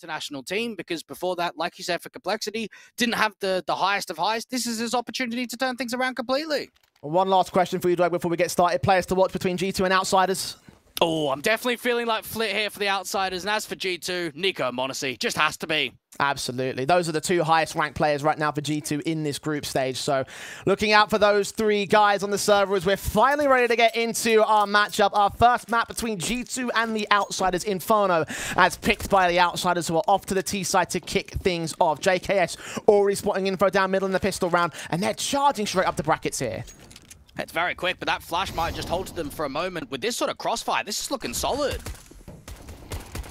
international team, because before that, like you said, for Complexity, didn't have the highest of highs. This is his opportunity to turn things around completely. One last question for you, Dwight, before we get started. Players to watch between G2 and Outsiders? Oh, I'm definitely feeling like Flit here for the Outsiders. And as for G2, NiKo and m0NESY. Just has to be. Absolutely. Those are the two highest ranked players right now for G2 in this group stage. So looking out for those three guys on the server as we're finally ready to get into our matchup. Our first map between G2 and the Outsiders, Inferno, as picked by the Outsiders, who are off to the T side to kick things off. JKS already spotting Info down middle in the pistol round, and they're charging straight up the brackets here. It's very quick, but that flash might just hold them for a moment. With this sort of crossfire, this is looking solid.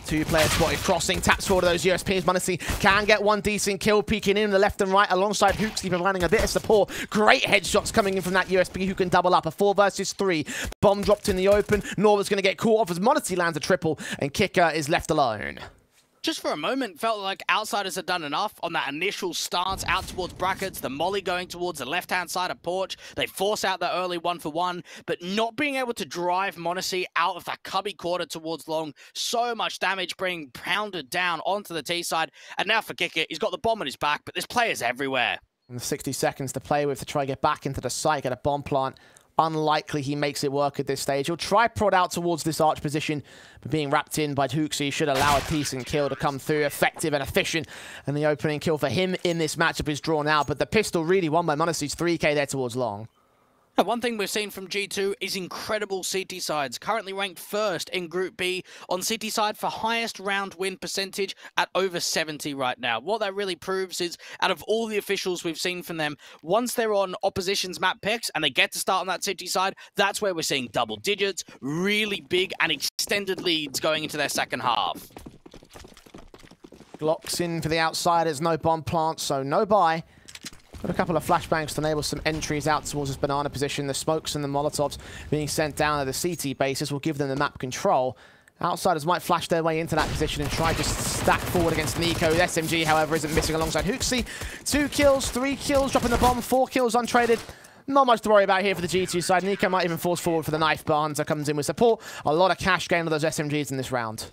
Two players spotted crossing, taps forward to those USPs. m0NESY can get one decent kill, peeking in the left and right alongside Hooksy, providing a bit of support. Great headshots coming in from that USP who can double up. A 4 versus 3. Bomb dropped in the open. Norva's going to get caught off as m0NESY lands a triple, and Kicker is left alone. Just for a moment, felt like Outsiders had done enough on that initial stance out towards brackets, the molly going towards the left-hand side of Porch. They force out the early 1-for-1, but not being able to drive m0NESY out of that cubby quarter towards long. So much damage being pounded down onto the T side. And now for Kicker, he's got the bomb on his back, but there's players everywhere. And 60 seconds to play with to try and get back into the site, get a bomb plant. Unlikely he makes it work at this stage. He'll try prod out towards this arch position, but being wrapped in by Hooksy should allow a decent kill to come through, effective and efficient. And the opening kill for him in this matchup is drawn out, but the pistol really won by m0NESY's 3K there towards long. One thing we've seen from G2 is incredible CT sides, currently ranked first in Group B on CT side for highest round win percentage at over 70 right now. What that really proves is, out of all the officials we've seen from them, once they're on opposition's map picks and they get to start on that CT side, that's where we're seeing double digits, really big and extended leads going into their second half. Glocks in for the Outsiders, no bomb plant, so no buy. Got a couple of flashbangs to enable some entries out towards this banana position. The smokes and the molotovs being sent down to the CT bases will give them the map control. Outsiders might flash their way into that position and try to stack forward against NiKo. The SMG, however, isn't missing alongside Hooksy. 2 kills, 3 kills, dropping the bomb, 4 kills untraded. Not much to worry about here for the G2 side. NiKo might even force forward for the knife, but Hunter comes in with support. A lot of cash gain with those SMGs in this round.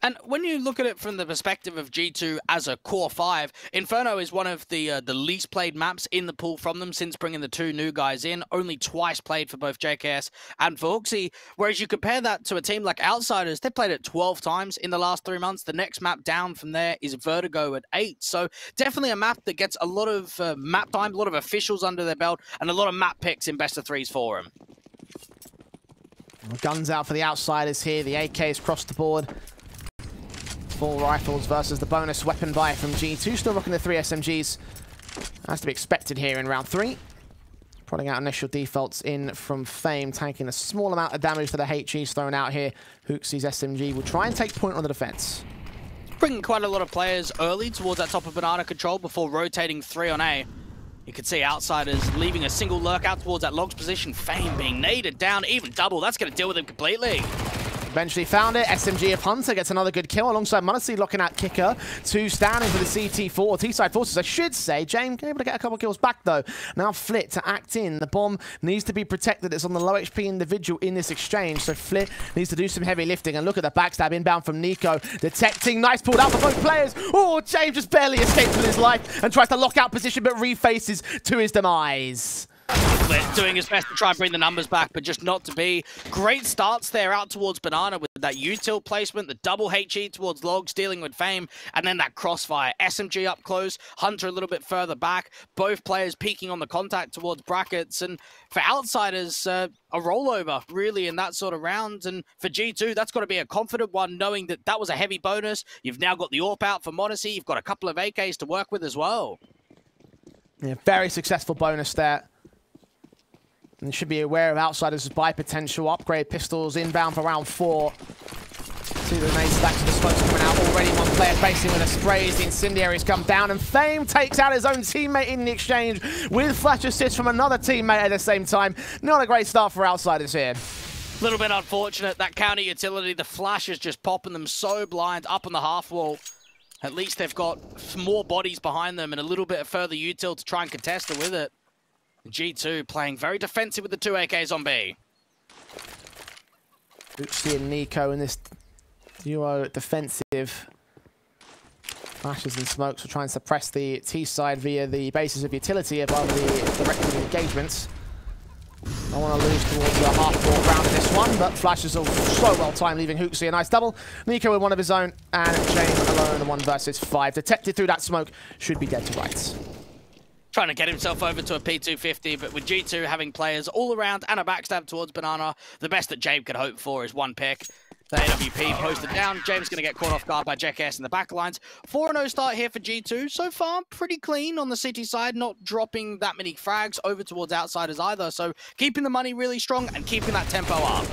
And when you look at it from the perspective of G2 as a core 5, Inferno is one of the least played maps in the pool from them since bringing the 2 new guys in. Only twice played for both JKS and for Hooksy. Whereas you compare that to a team like Outsiders, they played it 12 times in the last 3 months. The next map down from there is Vertigo at 8. So definitely a map that gets a lot of map time, a lot of officials under their belt, and a lot of map picks in best of 3s for them. Guns out for the Outsiders here. The AKs crossed the board. 4 rifles versus the bonus weapon buy from G2. Still rocking the 3 SMGs. As to be expected here in round 3. Prodding out initial defaults in from Fame, tanking a small amount of damage to the HEs thrown out here. Hooksy's SMG will try and take point on the defense. Bringing quite a lot of players early towards that top of banana control before rotating 3 on A. You can see Outsiders leaving a single lurk out towards that logs position. Fame being naded down, even double. That's going to deal with him completely. Eventually found it. SMG of Hunter gets another good kill alongside m0NESY looking at Kicker. 2 standing for the CT4, T-side forces, I should say. Jame able to get a couple kills back though. Now Flit to act in. The bomb needs to be protected. It's on the low HP individual in this exchange, so Flit needs to do some heavy lifting. And look at the backstab inbound from NiKo. Detecting, nice pulled out for both players. Oh, Jame just barely escapes with his life and tries to lock out position, but refaces to his demise. Doing his best to try and bring the numbers back, but just not to be. Great starts there out towards banana with that util placement, the double HE towards logs, dealing with Fame, and then that crossfire. SMG up close, Hunter a little bit further back, both players peeking on the contact towards brackets, and for Outsiders, a rollover really in that sort of round. And for G2, that's got to be a confident one, knowing that that was a heavy bonus. You've now got the AWP out for m0NESY, you've got a couple of AKs to work with as well. Yeah, very successful bonus there. And should be aware of Outsiders' buy potential. Upgrade pistols inbound for round 4. See the grenade stacks of the smokes coming out. Already one player facing with a sprays. The incendiaries come down, and Fame takes out his own teammate in the exchange with flash assist from another teammate at the same time. Not a great start for Outsiders here. A little bit unfortunate. That counter utility, the flash is just popping them so blind up on the half wall. At least they've got more bodies behind them and a little bit of further util to try and contest it with it. G2 playing very defensive with the 2 AKs on B. Hooksy and NiKo in this duo defensive. Flashes and smokes will try and suppress the T side via the basis of utility above the directed engagements. I want to lose towards the half-court round in this one, but flashes are so well-timed, leaving Hooksy a nice double. NiKo with one of his own, and Jame alone, 1 versus 5. Detected through that smoke, should be dead to rights. Trying to get himself over to a P250, but with G2 having players all around and a backstab towards Banana, the best that Jame could hope for is 1 pick. The AWP posted down. James going to get caught off guard by JKS in the back lines. 4-0 start here for G2. So far, pretty clean on the City side, not dropping that many frags over towards outsiders either. So keeping the money really strong and keeping that tempo up.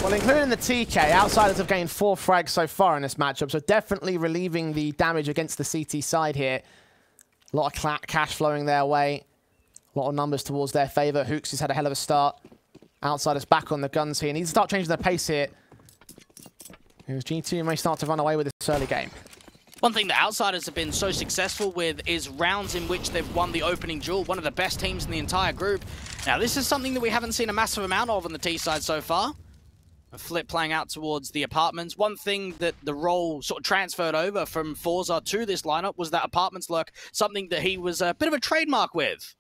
Well, including the TK, outsiders have gained 4 frags so far in this matchup, so definitely relieving the damage against the CT side here. A lot of cash flowing their way. A lot of numbers towards their favour. Hooks has had a hell of a start. Outsiders back on the guns here. Need to start changing their pace here. G2 may start to run away with this early game. One thing that outsiders have been so successful with is rounds in which they've won the opening duel, one of the best teams in the entire group. Now, this is something that we haven't seen a massive amount of on the T side so far. A flip playing out towards the apartments. One thing that the role sort of transferred over from Forza to this lineup was that apartments lurk, something that he was a bit of a trademark with.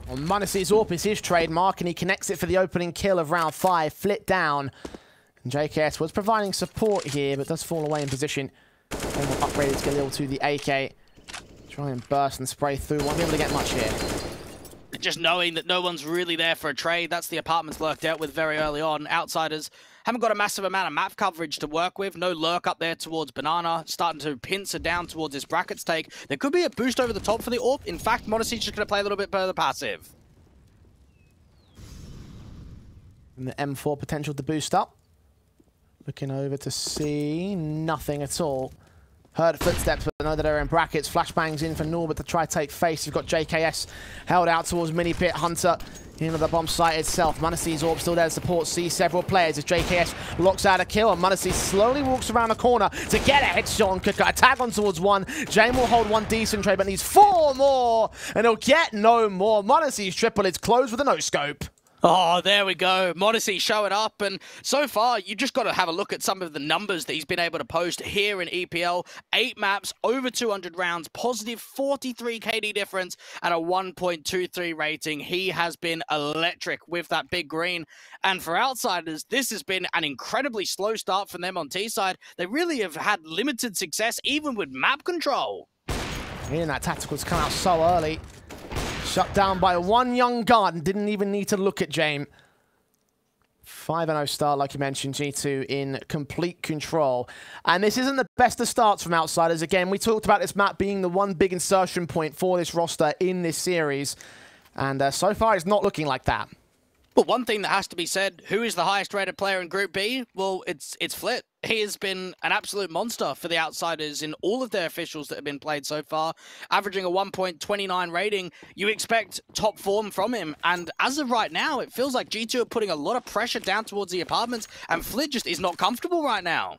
Well, Munacy's AWP is his trademark, and he connects it for the opening kill of round 5. Flit down. And JKS was providing support here, but does fall away in position. And will upgrade his Galil to the AK. Try and burst and spray through. Won't be able to get much here. Just knowing that no one's really there for a trade, that's the apartments lurk dealt with very early on. Outsiders haven't got a massive amount of map coverage to work with. No lurk up there towards Banana. Starting to pincer down towards his brackets take. There could be a boost over the top for the AWP. In fact, Monacy's just going to play a little bit further passive. And the M4 potential to boost up. Looking over to see nothing at all. Heard footsteps, but know that they're in brackets. Flashbangs in for Norbert to try take face. You've got JKS held out towards Mini Pit. Hunter into the bomb site itself. Munacy's AWP still there to support. Sees several players as JKS locks out a kill, and Munacy slowly walks around the corner to get a headshot on Cooker. A tag on towards 1. Jame will hold 1 decent trade, but needs 4 more, and he'll get no more. Munacy's triple is closed with a no-scope. Oh, there we go. Monacy showing up, and so far, you just got to have a look at some of the numbers that he's been able to post here in EPL. 8 maps, over 200 rounds, positive 43 KD difference, and a 1.23 rating. He has been electric with that big green. And for outsiders, this has been an incredibly slow start for them on T-side. They really have had limited success, even with map control. And that tactical's come out so early. Shut down by 1 young guard and didn't even need to look at Jame. 5-0 start, like you mentioned, G2 in complete control. And this isn't the best of starts from outsiders. Again, we talked about this map being the one big insertion point for this roster in this series. And so far, it's not looking like that. But one thing that has to be said, who is the highest rated player in Group B? Well, it's Flit. He has been an absolute monster for the outsiders in all of their officials that have been played so far, averaging a 1.29 rating. You expect top form from him, and as of right now, it feels like G2 are putting a lot of pressure down towards the apartments, and Flit just is not comfortable right now.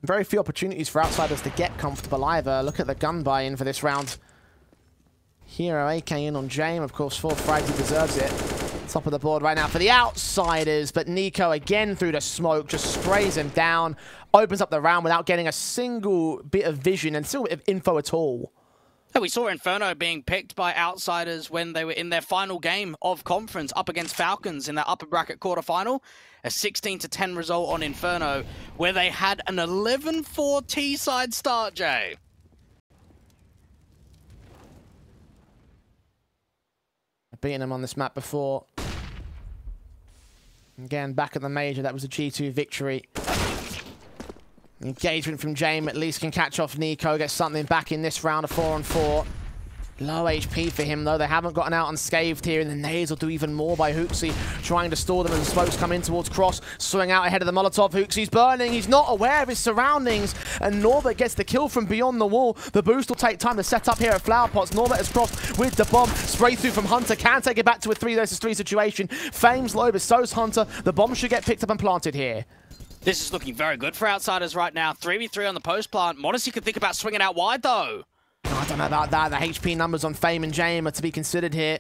Very few opportunities for outsiders to get comfortable either. Look at the gun buy-in for this round. Hero AK in on Jame, of course, 4 frags, he deserves it. Top of the board right now for the outsiders, but NiKo again through the smoke just sprays him down, opens up the round without getting a single bit of vision and still bit of info at all. We saw Inferno being picked by outsiders when they were in their final game of conference up against Falcons in that upper bracket quarterfinal. A 16-10 result on Inferno, where they had an 11-4 T-side start, Jay. Beaten him on this map before. Again, back at the major, that was a G2 victory. Engagement from Jame at least can catch off NiKo, get something back in this round of 4-on-4. Low HP for him, though. They haven't gotten out unscathed here, and the nades will do even more by Hooksy, trying to stall them, and smokes come in towards Cross, swing out ahead of the Molotov. Hooksy's burning. He's not aware of his surroundings, and Norbert gets the kill from beyond the wall. The boost will take time to set up here at Flower Pots. Norbert has crossed with the bomb. Spray through from Hunter. Can take it back to a 3 versus 3 situation. Fame's low, but so's Hunter. The bomb should get picked up and planted here. This is looking very good for outsiders right now. 3v3 on the post plant. Monacy could think about swinging out wide, though. I don't know about that. The HP numbers on Fame and Jame are to be considered here.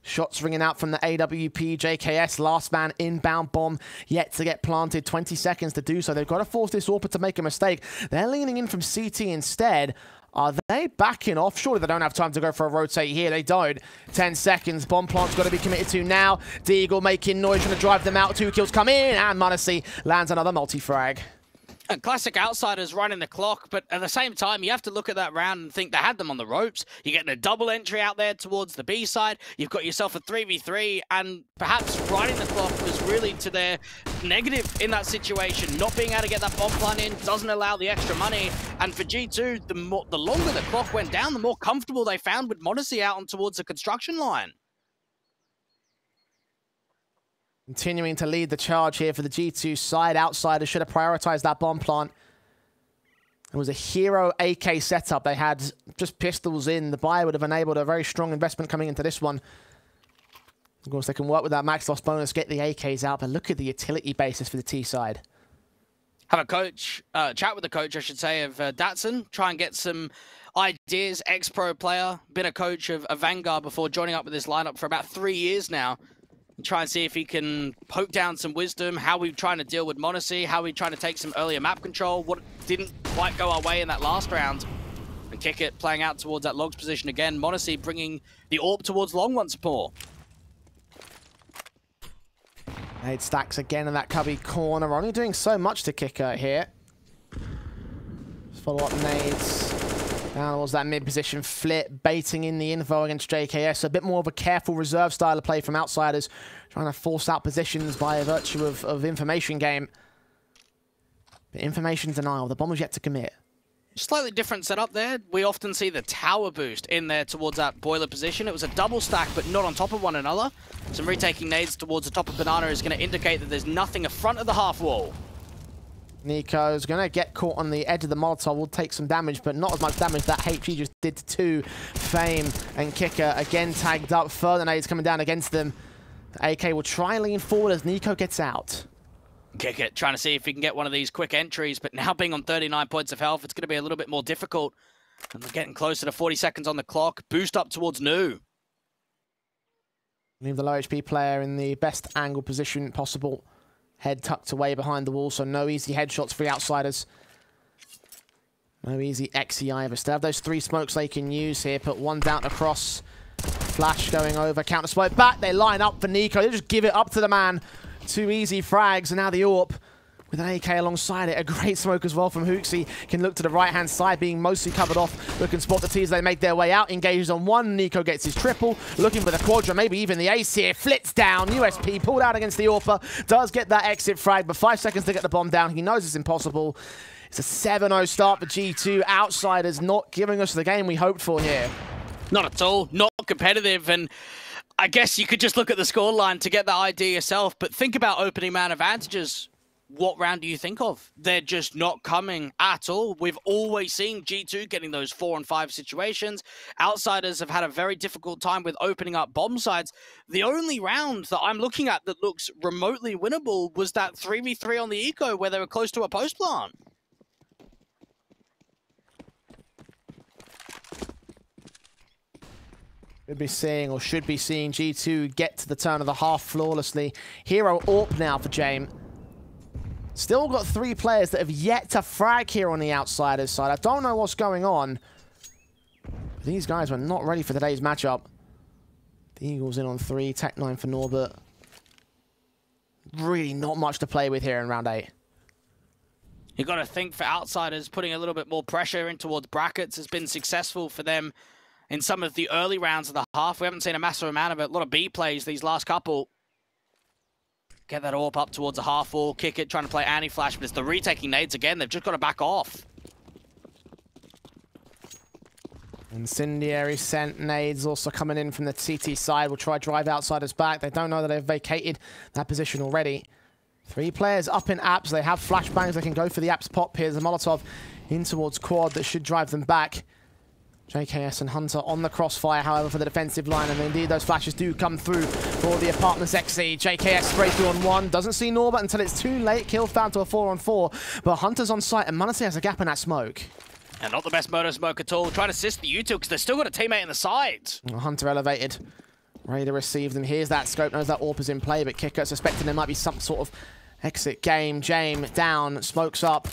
Shots ringing out from the AWP. JKS, last man, inbound bomb, yet to get planted. 20 seconds to do so. They've got to force this AWP to make a mistake. They're leaning in from CT instead. Are they backing off? Surely they don't have time to go for a rotate here. They don't. 10 seconds. Bomb plant's got to be committed to now. Deagle making noise, trying to drive them out. 2 kills come in, and m0NESY lands another multi-frag. And classic outsiders running the clock, but at the same time, you have to look at that round and think they had them on the ropes. You're getting a double entry out there towards the B side. You've got yourself a 3v3, and perhaps riding the clock was really to their negative in that situation. Not being able to get that bomb plant in doesn't allow the extra money. And for G2, the longer the clock went down, the more comfortable they found with m0NESY out and towards the construction line. Continuing to lead the charge here for the G2 side. Outsiders should have prioritized that bomb plant. It was a hero AK setup. They had just pistols in. The buyer would have enabled a very strong investment coming into this one. Of course, they can work with that max loss bonus, get the AKs out, but look at the utility basis for the T side. Have a coach, chat with the coach, I should say, of Datsun. Try and get some ideas. Ex-pro player, been a coach of Vanguard before joining up with this lineup for about 3 years now. Try and see if he can poke down some wisdom, how we're trying to deal with m0NESY, how we're trying to take some earlier map control, what didn't quite go our way in that last round. And kick it, playing out towards that logs position again. m0NESY bringing the AWP towards long once more. Nade stacks again in that cubby corner. Only doing so much to Kicker here. Follow-up nades. Down towards that mid-position flip, baiting in the info against JKS. A bit more of a careful reserve style of play from outsiders, trying to force out positions by virtue of information game. But information denial, the bomb was yet to commit. Slightly different setup there. We often see the tower boost in there towards that boiler position. It was a double stack, but not on top of one another. Some retaking nades towards the top of Banana is going to indicate that there's nothing in front of the half wall. NiKo is going to get caught on the edge of the Molotov, will take some damage, but not as much damage that HG just did to Fame. And Kicker again tagged up. Further nades coming down against them. The AK will try and lean forward as NiKo gets out. Kick it, trying to see if he can get one of these quick entries, but now being on 39 points of health, it's going to be a little bit more difficult. And we're getting closer to 40 seconds on the clock. Boost up towards Nu. Leave the low HP player in the best angle position possible. Head tucked away behind the wall, so no easy headshots for the outsiders. No easy XE either. Still have those 3 smokes they can use here. Put one down across. Flash going over. Counter smoke back. They line up for NiKo. They just give it up to the man. 2 easy frags, and now the AWP with an AK alongside it. A great smoke as well from Hooksy. Can look to the right-hand side, being mostly covered off. Look and spot the T's. They make their way out. Engages on one. NiKo gets his triple. Looking for the quadra, maybe even the ace here. Flits down. USP pulled out against the AWPer. Does get that exit frag, but 5 seconds to get the bomb down. He knows it's impossible. It's a 7-0 start for G2. Outsiders not giving us the game we hoped for here. Not at all. Not competitive, and I guess you could just look at the scoreline to get that idea yourself, but think about opening man advantages. What round do you think of? They're just not coming at all. We've always seen G2 getting those 4 and 5 situations. Outsiders have had a very difficult time with opening up bomb sites. The only round that I'm looking at that looks remotely winnable was that 3v3 on the Eco where they were close to a post plant. Should be seeing G2 get to the turn of the half flawlessly. Hero AWP now for Jame. Still got 3 players that have yet to frag here on the outsiders side. I don't know what's going on. These guys were not ready for today's matchup. The Eagles in on 3, Tech9 for Norbert. Really not much to play with here in round 8. You've got to think for outsiders, putting a little bit more pressure in towards brackets has been successful for them in some of the early rounds of the half. We haven't seen a massive amount of it. A lot of B plays these last couple. Get that AWP up towards the half wall, kick it, trying to play anti-flash, but it's the retaking nades again. They've just got to back off. Incendiary sent nades also coming in from the CT side. Will try drive outsiders back. They don't know that they've vacated that position already. 3 players up in apps. They have flashbangs. They can go for the apps pop here. There's a Molotov in towards quad that should drive them back. JKS and Hunter on the crossfire, however, for the defensive line, and indeed those flashes do come through for the Apartments XE. JKS straight through on 1, doesn't see Norbert until it's too late. Kill found to a 4-on-4, but Hunter's on site, and m0NESY has a gap in that smoke. And not the best motor smoke at all. Trying to assist the util because they've still got a teammate in the side. Hunter elevated. Ready to receive them. Here's that scope, knows that AWP is in play, but Kicker suspecting there might be some sort of exit game. Jame down, smokes up.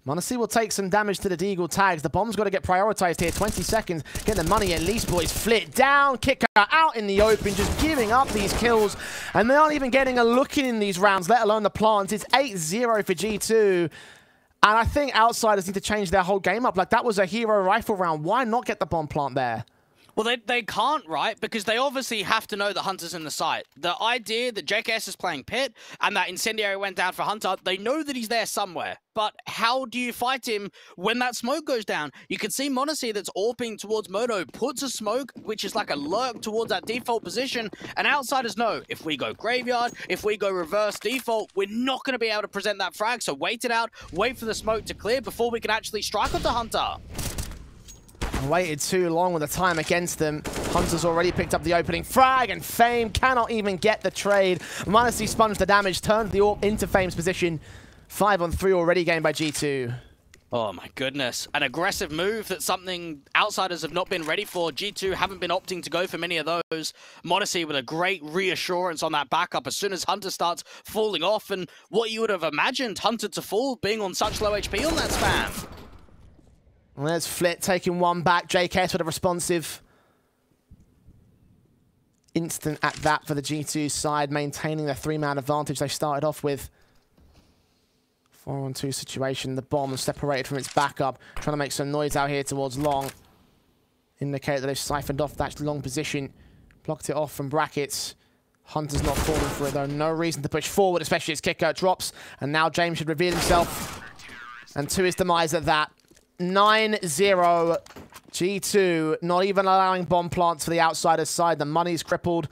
m0NESY will take some damage to the Deagle tags. The bomb's got to get prioritized here. 20 seconds. Get the money at least, boys. Flit down. Kicker out in the open, just giving up these kills. And they aren't even getting a look in these rounds, let alone the plants. It's 8-0 for G2. And I think Outsiders need to change their whole game up. Like, that was a hero rifle round. Why not get the bomb plant there? Well, they can't, right? Because they obviously have to know the Hunter's in the site. The idea that JKS is playing Pit and that Incendiary went down for Hunter, they know that he's there somewhere. But how do you fight him when that smoke goes down? You can see m0NESY that's AWPing towards Moto, puts a smoke, which is like a lurk towards that default position, and Outsiders know, if we go Graveyard, if we go reverse default, we're not going to be able to present that frag, so wait it out, wait for the smoke to clear before we can actually strike onto Hunter. Waited too long with the time against them. Hunter's already picked up the opening frag, and Fame cannot even get the trade. m0NESY sponged the damage, turned the AWP into Fame's position. 5-on-3 already gained by G2. Oh my goodness. An aggressive move that's something Outsiders have not been ready for. G2 haven't been opting to go for many of those. m0NESY with a great reassurance on that backup as soon as Hunter starts falling off, and what you would have imagined Hunter to fall being on such low HP on that spam. And there's Flit taking one back. JKS with a responsive instant at that for the G2 side, maintaining their 3-man advantage they started off with. 4-on-2 situation. The bomb separated from its backup, trying to make some noise out here towards long. Indicate that they've siphoned off that long position, blocked it off from brackets. Hunter's not falling for it though. No reason to push forward, especially as Kicker drops. And now James should reveal himself. And to his demise at that. 9-0 G2, not even allowing bomb plants for the Outsiders side. The money's crippled.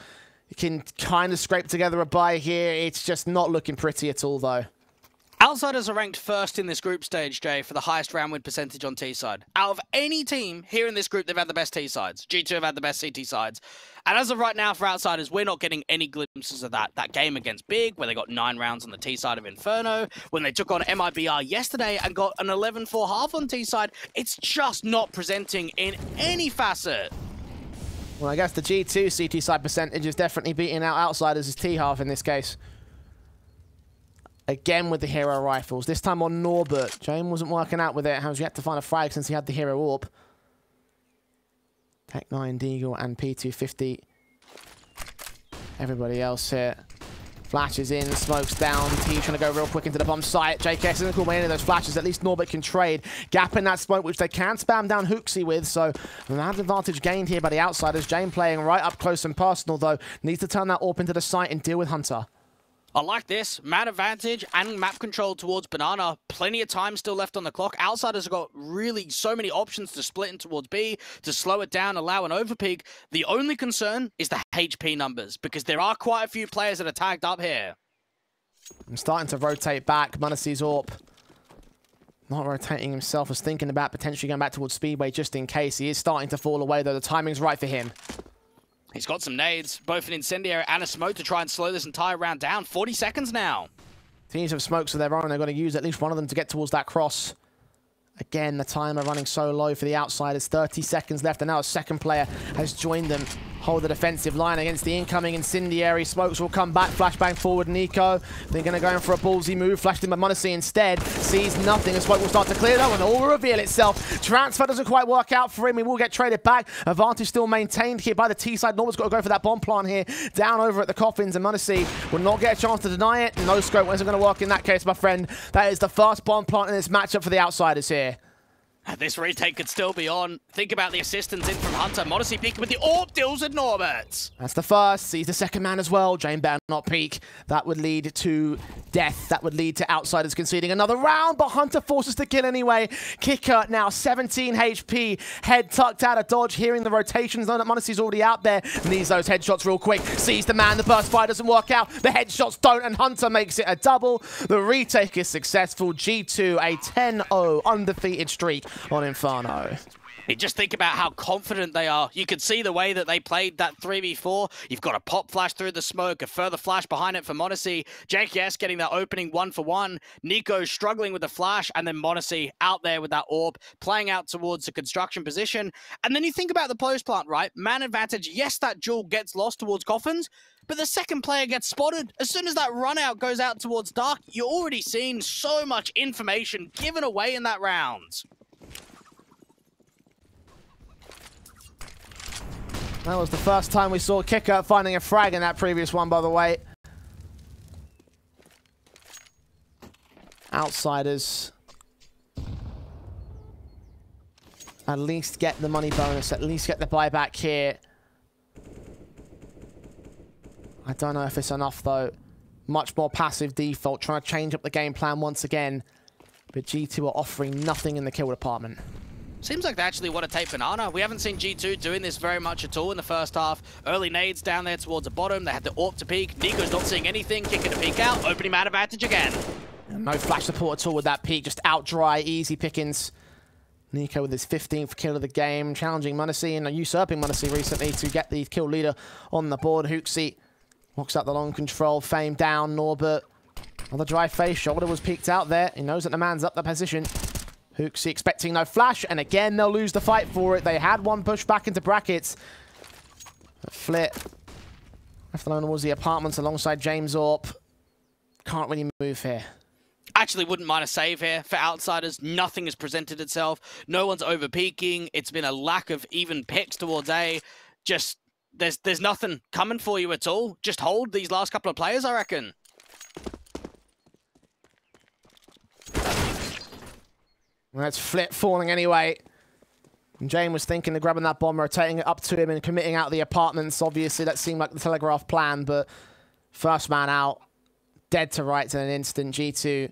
You can kind of scrape together a buy here. It's just not looking pretty at all, though. Outsiders are ranked first in this group stage, Jay, for the highest round win percentage on T side. Out of any team here in this group, they've had the best T sides. G2 have had the best CT sides. And as of right now, for Outsiders, we're not getting any glimpses of that. That game against Big, where they got 9 rounds on the T side of Inferno, when they took on MIBR yesterday and got an 11-4 half on T side, it's just not presenting in any facet. Well, I guess the G2 CT side percentage is definitely beating out Outsiders' T half in this case. Again with the hero rifles, this time on Norbert. Jame wasn't working out with it. Has yet to find a frag since he had the hero AWP. Tech 9, Deagle, and P250. Everybody else here. Flashes in, smokes down. T trying to go real quick into the bomb site. JKS isn't cool by any of those flashes. At least Norbert can trade. Gap in that smoke, which they can spam down Hooksy with. So an advantage gained here by the Outsiders. Jame playing right up close and personal, though. Needs to turn that AWP into the site and deal with Hunter. I like this. Man advantage and map control towards Banana. Plenty of time still left on the clock. Outsiders have got really so many options to split in towards B, to slow it down, allow an overpeak. The only concern is the HP numbers, because there are quite a few players that are tagged up here. I'm starting to rotate back. m0NESY's AWP not rotating himself, was thinking about potentially going back towards Speedway just in case. He is starting to fall away, though. The timing's right for him. He's got some nades, both an Incendiary and a smoke to try and slow this entire round down. 40 seconds now. Teams have smokes of their own. They're going to use at least one of them to get towards that cross. Again, the timer running so low for the Outsiders. 30 seconds left, and now a second player has joined them. Hold the defensive line against the incoming Incendiary. Smokes will come back. Flashbang forward, NiKo. They're going to go in for a ballsy move. Flashed in by m0NESY instead. Sees nothing. The smoke will start to clear though, and all will reveal itself. Transfer doesn't quite work out for him. He will get traded back. Advantage still maintained here by the T side. Norman's got to go for that bomb plant here. Down over at the coffins, and m0NESY will not get a chance to deny it. No scope isn't going to work in that case, my friend. That is the first bomb plant in this matchup for the Outsiders here. This retake could still be on. Think about the assistance in from Hunter. m0NESY peeking with the AWP deals with Norbert. That's the first. Sees the second man as well. Jame better not peek. That would lead to death. That would lead to Outsiders conceding another round, but Hunter forces the kill anyway. Kicker now 17 HP. Head tucked out of dodge, hearing the rotations. Though that m0NESY's already out there. Needs those headshots real quick. Sees the man. The burst fire doesn't work out. The headshots don't, and Hunter makes it a double. The retake is successful. G2, a 10-0 undefeated streak on Inferno. You just think about how confident they are. You could see the way that they played that 3v4. You've got a pop flash through the smoke, a further flash behind it for m0NESY. JKS getting that opening 1-for-1. NiKo struggling with the flash, and then m0NESY out there with that orb, playing out towards the construction position. And then you think about the post plant, right? Man advantage, yes, that duel gets lost towards Coffins, but the second player gets spotted. As soon as that run out goes out towards Dark, you're already seeing so much information given away in that round. That was the first time we saw Kicker finding a frag in that previous one, by the way. Outsiders at least get the money bonus, at least get the buyback here. I don't know if it's enough, though. Much more passive default, trying to change up the game plan once again. But G2 are offering nothing in the kill department. Seems like they actually want to take Banana. We haven't seen G2 doing this very much at all in the first half. Early nades down there towards the bottom. They had the AWP to peek. NiKo's not seeing anything. Kicking to peek out. Opening man advantage again. No flash support at all with that peek. Just out dry, easy pickings. NiKo with his 15th kill of the game. Challenging m0NESY and usurping m0NESY recently to get the kill leader on the board. HooXi walks out the long control. Fame down. Norbert on the dry face. Shoulder was peeked out there. He knows that the man's up the position. HooXi expecting no flash, and again they'll lose the fight for it. They had one push back into brackets. Flit left alone towards the apartments alongside James Orp. Can't really move here. Actually wouldn't mind a save here for Outsiders. Nothing has presented itself. No one's over peeking. It's been a lack of even picks towards A. Just, there's nothing coming for you at all. Just hold these last couple of players, I reckon. That's Flit falling anyway. And Jame was thinking of grabbing that bomb, rotating it up to him and committing out the apartments. Obviously, that seemed like the telegraph plan, but first man out. Dead to rights in an instant. G2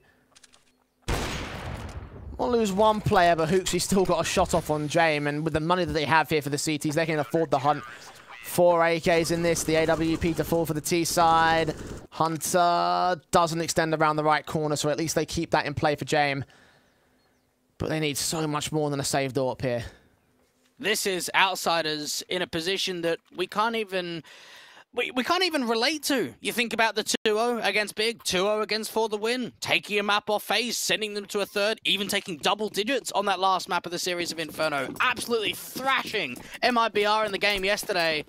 will lose one player, but HooXi still got a shot off on Jame. And with the money that they have here for the CTs, they can afford the hunt. 4 AKs in this. The AWP to fall for the T side. Hunter doesn't extend around the right corner, so at least they keep that in play for Jame. But they need so much more than a saved AWP here. This is Outsiders in a position that we can't even relate to. You think about the 2-0 against Big, 2-0 against For the Win, taking a map off FaZe, sending them to a third, even taking double digits on that last map of the series of Inferno. Absolutely thrashing MIBR in the game yesterday.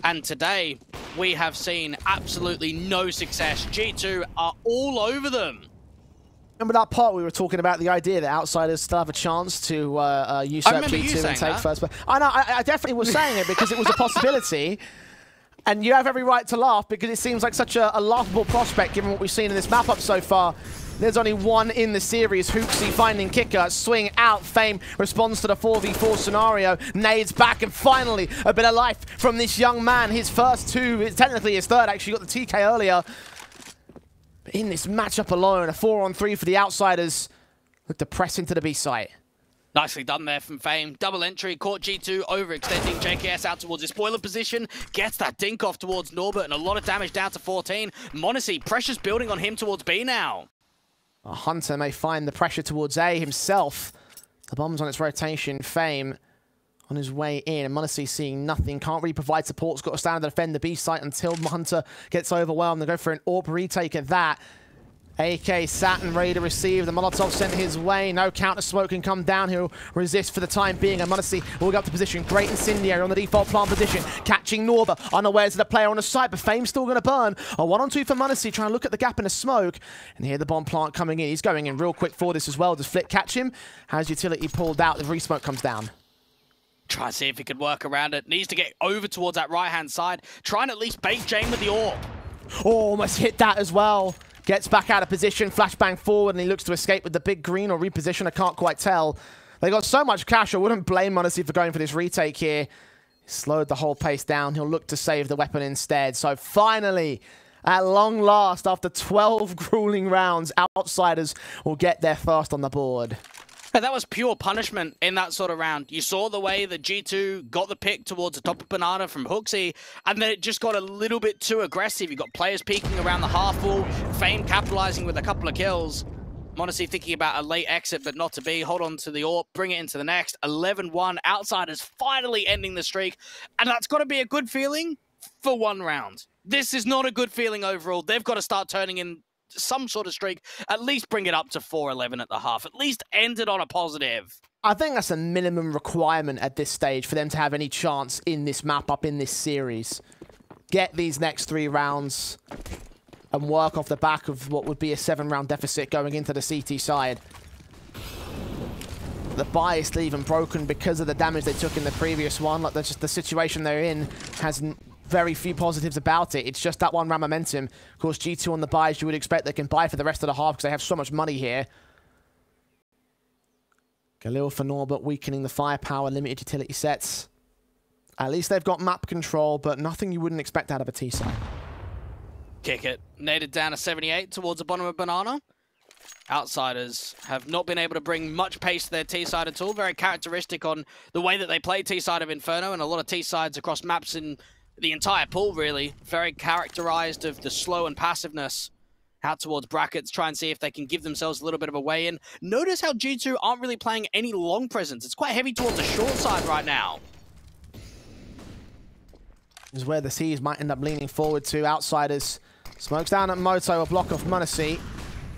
And today, we have seen absolutely no success. G2 are all over them. Remember that part we were talking about, the idea that Outsiders still have a chance to usurp G2 and take first place? I know, I definitely was saying it because it was a possibility. And you have every right to laugh because it seems like such a laughable prospect given what we've seen in this map-up so far. There's only one in the series. HooXi finding Kicker, swing out. Fame responds to the 4v4 scenario. Nades back, and finally a bit of life from this young man. His first two, technically his third, actually got the TK earlier. But in this matchup alone, a 4-on-3 for the Outsiders. Look to press into the B site. Nicely done there from Fame. Double entry, caught G2, overextending JKS out towards his spoiler position. Gets that dink off towards Norbert, and a lot of damage down to 14. m0NESY, pressure's building on him towards B now. A Hunter may find the pressure towards A himself. The bomb's on its rotation. Fame on his way in. And m0NESY seeing nothing. Can't really provide support. He's got to stand and defend the B site until Hunter gets overwhelmed. They go for an AWP retake at that. AK sat and ready to receive. The Molotov sent his way. No counter smoke can come down. He'll resist for the time being. And m0NESY will get up to position. Great incendiary on the default plant position. Catching Norba. Unawares of the player on the side, but Fame's still going to burn. A 1-on-2 for m0NESY, trying to look at the gap in the smoke. And here the bomb plant coming in. He's going in real quick for this as well. Does Flit catch him? Has utility pulled out. The resmoke comes down. Try to see if he could work around it. Needs to get over towards that right-hand side. Try and at least bait Jame with the AWP. Oh, almost hit that as well. Gets back out of position, flashbang forward, and he looks to escape with the big green or reposition. I can't quite tell. They got so much cash, I wouldn't blame m0NESY for going for this retake here. He slowed the whole pace down. He'll look to save the weapon instead. So finally, at long last, after 12 grueling rounds, Outsiders will get their first on the board. And that was pure punishment in that sort of round. You saw the way that G2 got the pick towards the top of Banana from HooXi, and then it just got a little bit too aggressive. You got players peeking around the half wall, Fame capitalizing with a couple of kills. Monacy thinking about a late exit, but not to be. Hold on to the AWP, bring it into the next. 11-1, Outsiders finally ending the streak. And that's got to be a good feeling for one round. This is not a good feeling overall. They've got to start turning in some sort of streak. At least bring it up to 4-11 at the half. At least end it on a positive. I think that's a minimum requirement at this stage for them to have any chance in this map up in this series. Get these next 3 rounds and work off the back of what would be a 7-round deficit going into the CT side. The bias even broken because of the damage they took in the previous one. Like, that's just the situation they're in has very few positives about it. It's just that 1 round momentum. Of course, G2 on the buys, you would expect they can buy for the rest of the half because they have so much money here. Galil for Norbert, weakening the firepower, limited utility sets. At least they've got map control, but nothing you wouldn't expect out of a T-side. Kick it. Naded down to 78 towards the bottom of Banana. Outsiders have not been able to bring much pace to their T-side at all. Very characteristic on the way that they play T-side of Inferno, and a lot of T-sides across maps in the entire pool, really. Very characterized of the slow and passiveness. Out towards brackets, try and see if they can give themselves a little bit of a way in. Notice how G2 aren't really playing any long presence. It's quite heavy towards the short side right now. Is where the C's might end up leaning forward to. Outsiders. Smokes down at Moto, a block off Monacy.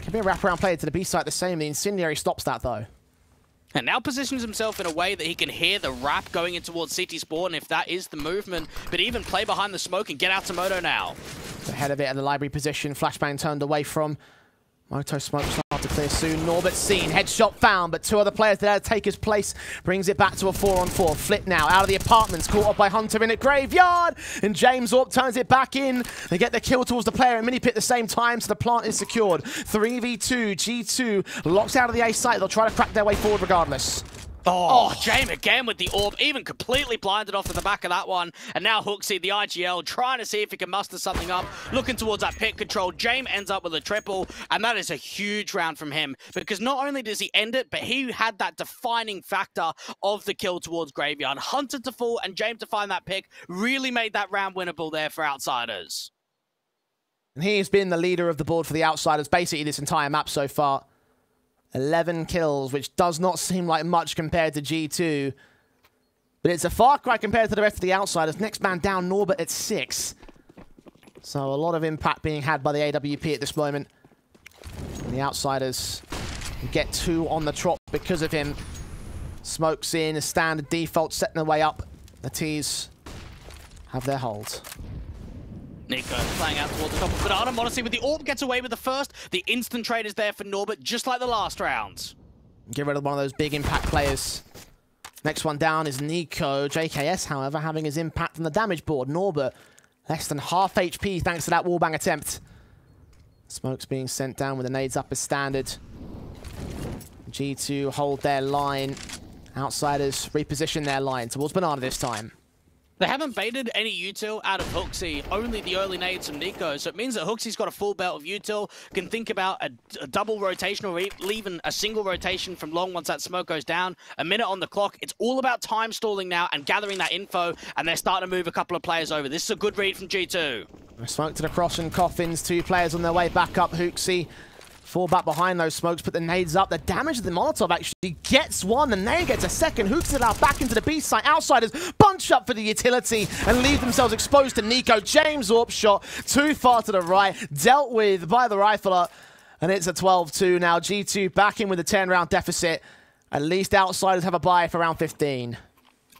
Can be a wraparound player to the B side the same. The Incendiary stops that though. And now positions himself in a way that he can hear the wrap going in towards CT Spawn if that is the movement. But even play behind the smoke and get out to Moto now. Ahead of it at the library position. Flashbang turned away from. Moto smoke start to clear soon. Norbert seen. Headshot found, but 2 other players there to take his place. Brings it back to a 4-on-4. Flip now out of the apartments. Caught up by Hunter in a graveyard. And James Orp turns it back in. They get the kill towards the player and mini pit at the same time, so the plant is secured. 3v2. G2 locks out of the A site. They'll try to crack their way forward regardless. Oh, Jame again with the AWP, even completely blinded off to the back of that one. And now Hooksy, the IGL, trying to see if he can muster something up, looking towards that pit control. Jame ends up with a triple, and that is a huge round from him, because not only does he end it, but he had that defining factor of the kill towards Graveyard. Hunter to fall and Jame to find that pick really made that round winnable there for Outsiders. And he's been the leader of the board for the Outsiders basically this entire map so far. 11 kills, which does not seem like much compared to G2. But it's a far cry compared to the rest of the Outsiders. Next man down, Norbert at 6. So a lot of impact being had by the AWP at this moment. And the Outsiders get 2 on the trot because of him. Smokes in, a standard default, setting their way up. The T's have their hold. NiKo playing out towards the top of Banana. Monacy with the AWP gets away with the first. The instant trade is there for Norbert, just like the last round. Get rid of one of those big impact players. Next one down is NiKo. JKS, however, having his impact on the damage board. Norbert, less than half HP thanks to that wallbang attempt. Smokes being sent down with the nades up as standard. G2 hold their line. Outsiders reposition their line towards Banana this time. They haven't baited any util out of Hooksy, only the early nades from NiKo, so it means that Hooksy's got a full belt of util, can think about a double rotation or even a single rotation from long once that smoke goes down. A minute on the clock. It's all about time stalling now and gathering that info, and they're starting to move a couple of players over. This is a good read from G2. Smoke to the cross and coffins. 2 players on their way back up. Hooksy fall back behind those smokes, put the nades up. The damage of the Molotov actually gets 1, and then gets a second. Hooks it out back into the B site. Outsiders bunch up for the utility and leave themselves exposed to NiKo. James Orp shot too far to the right, dealt with by the rifler, and it's a 12-2 now. G2 back in with a 10-round deficit. At least Outsiders have a bye for round 15.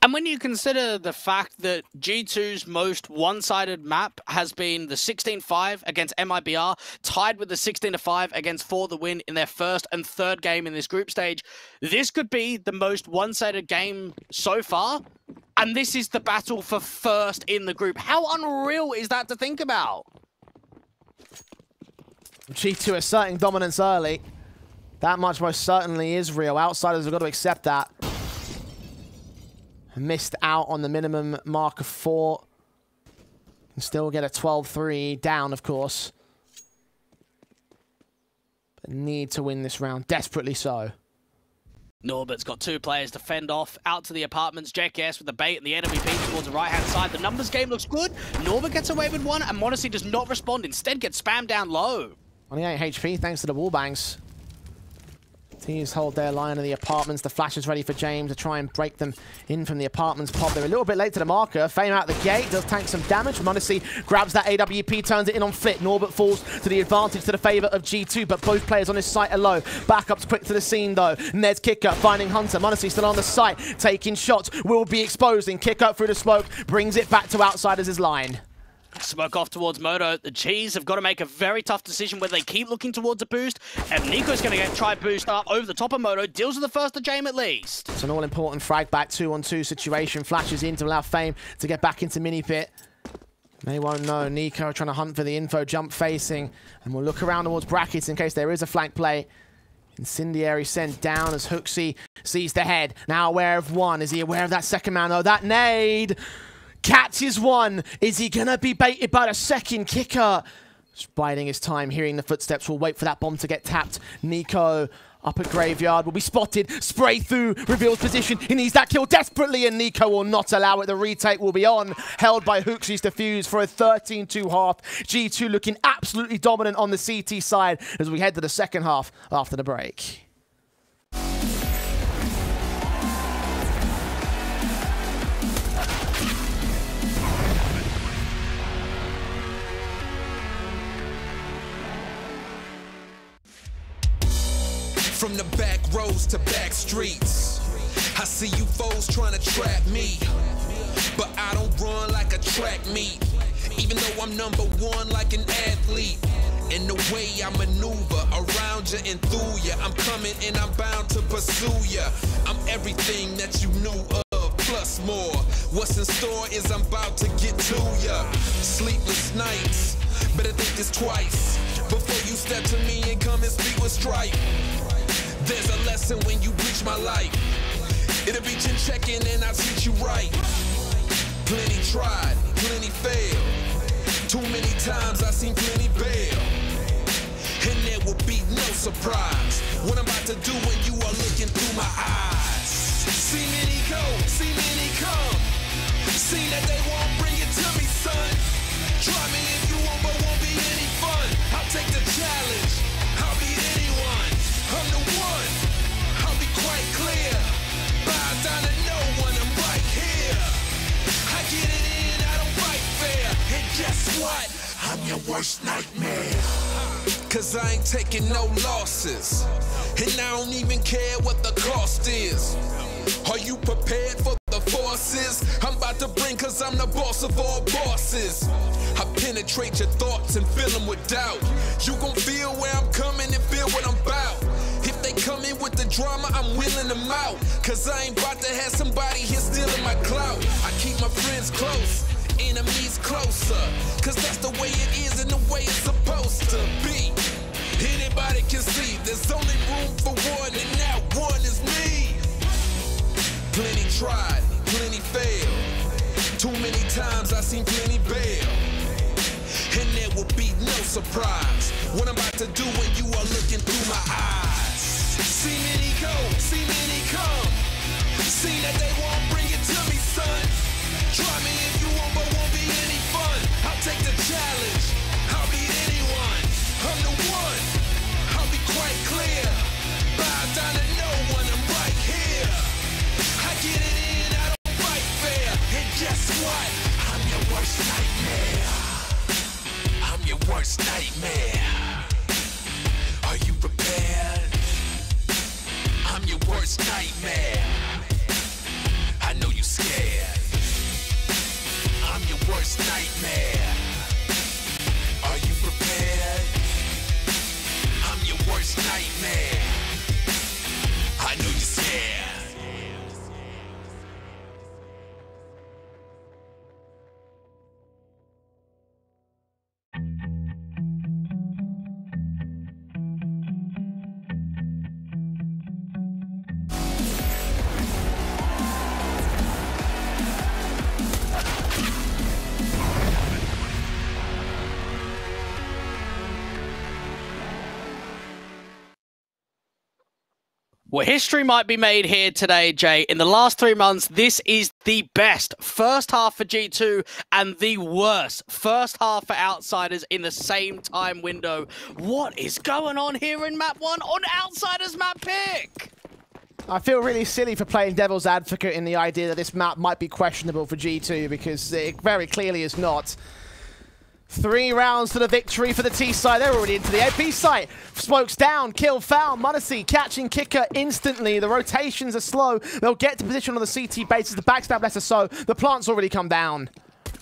And when you consider the fact that G2's most one-sided map has been the 16-5 against MIBR, tied with the 16-5 against For the Win in their first and third game in this group stage, this could be the most one-sided game so far. And this is the battle for first in the group. How unreal is that to think about? G2 asserting dominance early. That much most certainly is real. Outsiders have got to accept that. Missed out on the minimum mark of 4. Can still get a 12-3 down, of course. But need to win this round, desperately so. Norbert's got 2 players to fend off. Out to the apartments. JKS with the bait and the enemy beat towards the right-hand side. The numbers game looks good. Norbert gets away with 1, and Monacy does not respond. Instead, gets spammed down low. 28 HP thanks to the wallbangs. Teams hold their line in the apartments. The flash is ready for Jame to try and break them in from the apartments pod. They're a little bit late to the marker. Fame out the gate, does tank some damage. Modesty grabs that AWP, turns it in on Flit. Norbert falls to the advantage to the favor of G2, but both players on his site are low. Backup's quick to the scene though. Ned's kicker finding Hunter. Modesty still on the site, taking shots, will be exposing. Kick up through the smoke, brings it back to Outsiders' line. Smoke off towards Moto. The G's have got to make a very tough decision whether they keep looking towards a boost. And NiKo's going to try boost up over the top of Moto. Deals with the first to Jame at least. It's an all-important frag back 2-on-2 situation. Flashes in to allow Fame to get back into mini pit. They won't know. NiKo trying to hunt for the info, jump facing. And we'll look around towards brackets in case there is a flank play. Incendiary sent down as Hooksy sees the head. Now aware of one. Is he aware of that second man? Oh, that nade! Catches one. Is he going to be baited by the second kicker? Just biding his time, hearing the footsteps. Will wait for that bomb to get tapped. NiKo up at Graveyard will be spotted. Spray through, reveals position. He needs that kill desperately, and NiKo will not allow it. The retake will be on. Held by Hooksy's defuse for a 13-2 half. G2 looking absolutely dominant on the CT side as we head to the second half after the break. From the back roads to back streets, I see you foes trying to trap me, but I don't run like a track meet, even though I'm #1 like an athlete. In the way I maneuver around you and through you, I'm coming and I'm bound to pursue you. I'm everything that you knew of, plus more. What's in store is I'm about to get to ya. Sleepless nights, better think this twice before you step to me and come and speak with stripe. There's a lesson when you reach my life. It'll be chin checking and I'll teach you right. Plenty tried, plenty failed. Too many times I've seen plenty bail. And there will be no surprise what I'm about to do when you are looking through my eyes. See many go, see many come. See that they won't bring it to me, son. Try me if you want, but won't be any fun. I'll take the challenge. I'll beat anyone. I'm the one, I'll be quite clear. Bow down to no one, I'm right here. I get it in, I don't fight fair. And guess what? I'm your worst nightmare. Cause I ain't taking no losses. And I don't even care what the cost is. Are you prepared for the forces I'm about to bring? Cause I'm the boss of all bosses. I penetrate your thoughts and fill them with doubt. You gon' feel where I'm coming and feel what I'm about. If they come in with the drama, I'm wheeling them out. Cause I ain't about to have somebody here stealing my clout. I keep my friends close, enemies closer. Cause that's the way it is and the way it's supposed to be. Anybody can see there's only room for one, and that one is me. Plenty tried, plenty failed. Too many times I've seen plenty bail. And there will be no surprise what I'm about to do when you are looking through my eyes. See many go, see many come. See that they won't bring it to me, son. Try me if you want, but won't be any fun. I'll take the challenge, I'll beat anyone. I'm the one, I'll be quite clear. Bow down to no one, I'm right here. I get it in, I don't fight fair. And guess what? I'm your worst nightmare. I'm your worst nightmare. Are you prepared? I'm your worst nightmare. I know you scared. I'm your worst nightmare. Are you prepared? I'm your worst nightmare. I know you're scared. Well, history might be made here today, Jay. In the last 3 months, this is the best first half for G2 and the worst first half for Outsiders in the same time window. What is going on here in map 1 on Outsiders map pick? I feel really silly for playing devil's advocate in the idea that this map might be questionable for G2 because it very clearly is not. 3 rounds to the victory for the T side. They're already into the B site. Smokes down, kill found. m0NESY catching Kicker instantly. The rotations are slow. They'll get to position on the CT bases. The backstab less so. The plant's already come down.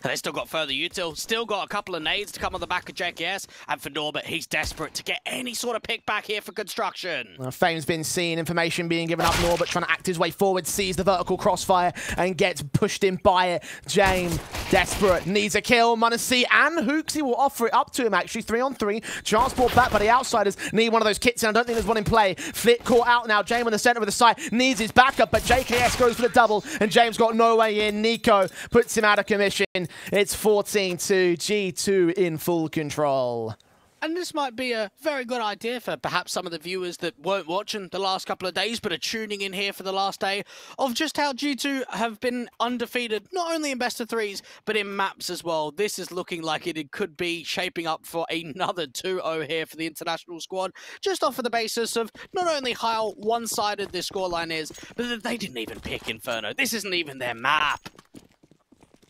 They still got further util, still got a couple of nades to come on the back of JKS, and for Norbert, he's desperate to get any sort of pick back here for construction. Fame's been seen, information being given up. Norbert trying to act his way forward, sees the vertical crossfire and gets pushed in by it. Jame, desperate, needs a kill. m0NESY and Hooksy will offer it up to him actually. 3-on-3, transport back by the Outsiders. Need one of those kits, and I don't think there's one in play. Flit caught out now, Jame on the center of the site, needs his backup, but JKS goes for the double, and James got no way in. NiKo puts him out of commission. It's 14-2, G2 in full control. And this might be a very good idea for perhaps some of the viewers that weren't watching the last couple of days but are tuning in here for the last day of just how G2 have been undefeated, not only in best of threes, but in maps as well. This is looking like it could be shaping up for another 2-0 here for the international squad, just off of the basis of not only how one-sided this scoreline is, but that they didn't even pick Inferno. This isn't even their map.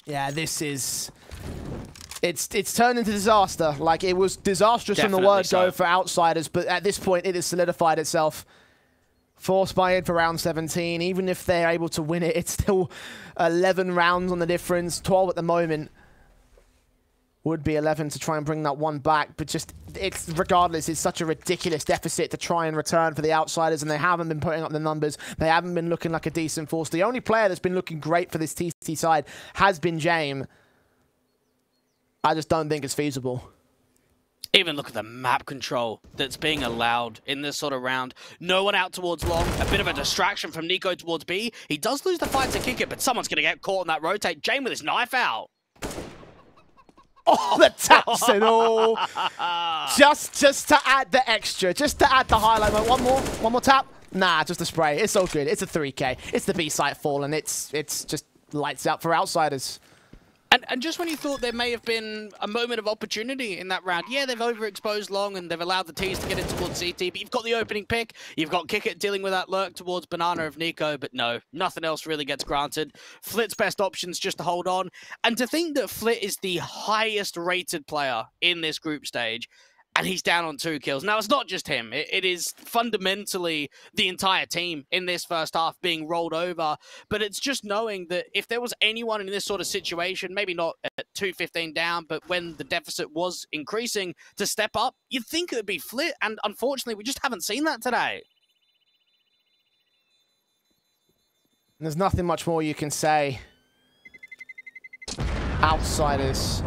Yeah, this is... It's turned into disaster. Like, it was disastrous Definitely from the word so. go for Outsiders, but at this point, it has solidified itself. Forced by it for round 17. Even if they're able to win it, it's still 11 rounds on the difference. 12 at the moment. Would be 11 to try and bring that one back, but just, it's regardless, it's such a ridiculous deficit to try and return for the Outsiders, and they haven't been putting up the numbers. They haven't been looking like a decent force. The only player that's been looking great for this TT side has been Jame. I just don't think it's feasible. Even look at the map control that's being allowed in this sort of round. No one out towards long. A bit of a distraction from NiKo towards B. He does lose the fight to kick it, but someone's going to get caught on that rotate. Jame with his knife out. Oh, the taps and all. Just to add the extra, just to add the highlight. One more tap. Nah, just a spray. It's all good. It's a 3K. It's the B site fall, and it's just lights out for Outsiders. And just when you thought there may have been a moment of opportunity in that round, yeah, they've overexposed long and they've allowed the T's to get in towards CT, but you've got the opening pick, you've got Kickit dealing with that lurk towards Banana of NiKo, but no, nothing else really gets granted. Flit's best options just to hold on, and to think that Flit is the highest rated player in this group stage, and he's down on 2 kills. Now, it's not just him. It is fundamentally the entire team in this first half being rolled over. But it's just knowing that if there was anyone in this sort of situation, maybe not at 2-15 down, but when the deficit was increasing to step up, you'd think it would be Flit. And unfortunately, we just haven't seen that today. There's nothing much more you can say. Outsiders.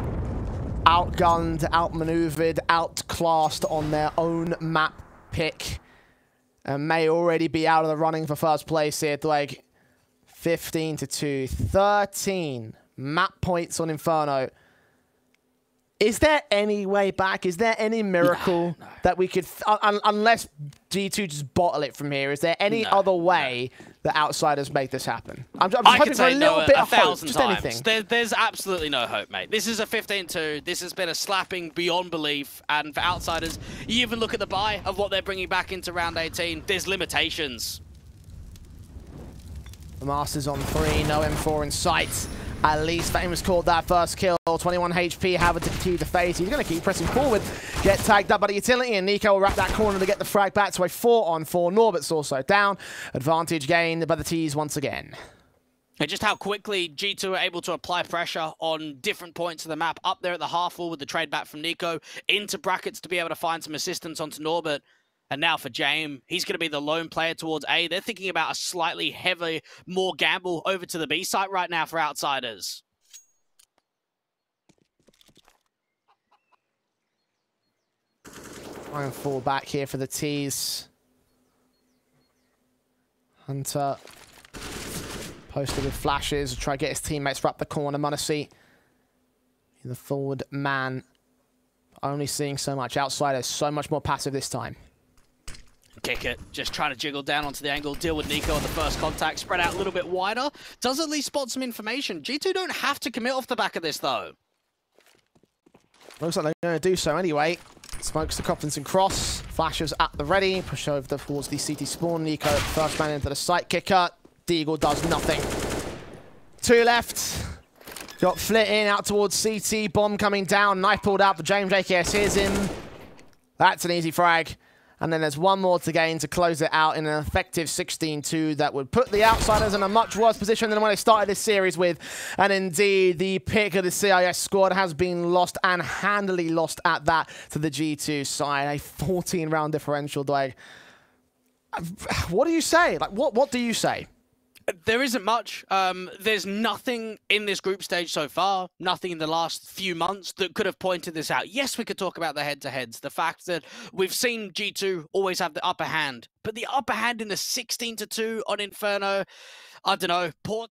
Outgunned, outmaneuvered, outclassed on their own map pick. And may already be out of the running for first place here. Like 15-2, 13 map points on Inferno. Is there any way back? Is there any miracle that we could, unless G2 just bottle it from here, is there any other way that Outsiders make this happen? I'm just hoping for a little bit of hope, just anything. There's absolutely no hope, mate. This is a 15-2. This has been a slapping beyond belief. And for Outsiders, you even look at the buy of what they're bringing back into round 18. There's limitations. The Masters on 3, no M4 in sight. At least Famous called that first kill. 21 HP, having to continue to face. He's going to keep pressing forward. Get tagged up by the utility, and NiKo will wrap that corner to get the frag back to a 4-on-4. Norbert's also down. Advantage gained by the T's once again. And just how quickly G2 are able to apply pressure on different points of the map. Up there at the half wall with the trade back from NiKo. Into brackets to be able to find some assistance onto Norbert. And now for Jame, he's going to be the lone player towards A. They're thinking about a slightly heavy, more gamble over to the B site right now for Outsiders. Try and fall back here for the T's. Hunter posted with flashes. Try to get his teammates wrap the corner. m0NESY, the forward man, only seeing so much. Outsiders so much more passive this time. kick it. Just trying to jiggle down onto the angle, deal with NiKo on the first contact, spread out a little bit wider. Does at least spot some information. G2 don't have to commit off the back of this, though. Looks like they're going to do so anyway. Smokes the Coplinson cross. Flashes at the ready. Push over towards the CT spawn. NiKo, first man into the sight kicker. Deagle does nothing. 2 left. Got Flit in out towards CT. Bomb coming down. Knife pulled out for Jame. JKS hears him. That's an easy frag. And then there's one more to gain to close it out in an effective 16-2 that would put the Outsiders in a much worse position than when they started this series with. And indeed, the pick of the CIS squad has been lost, and handily lost at that, to the G2 side. A 14-round differential, Dwight. What do you say? Like, what do you say? There isn't much. There's nothing in this group stage so far, nothing in the last few months that could have pointed this out. Yes, we could talk about the head-to-heads, the fact that we've seen G2 always have the upper hand, but the upper hand in the 16-2 on Inferno, I don't know, poor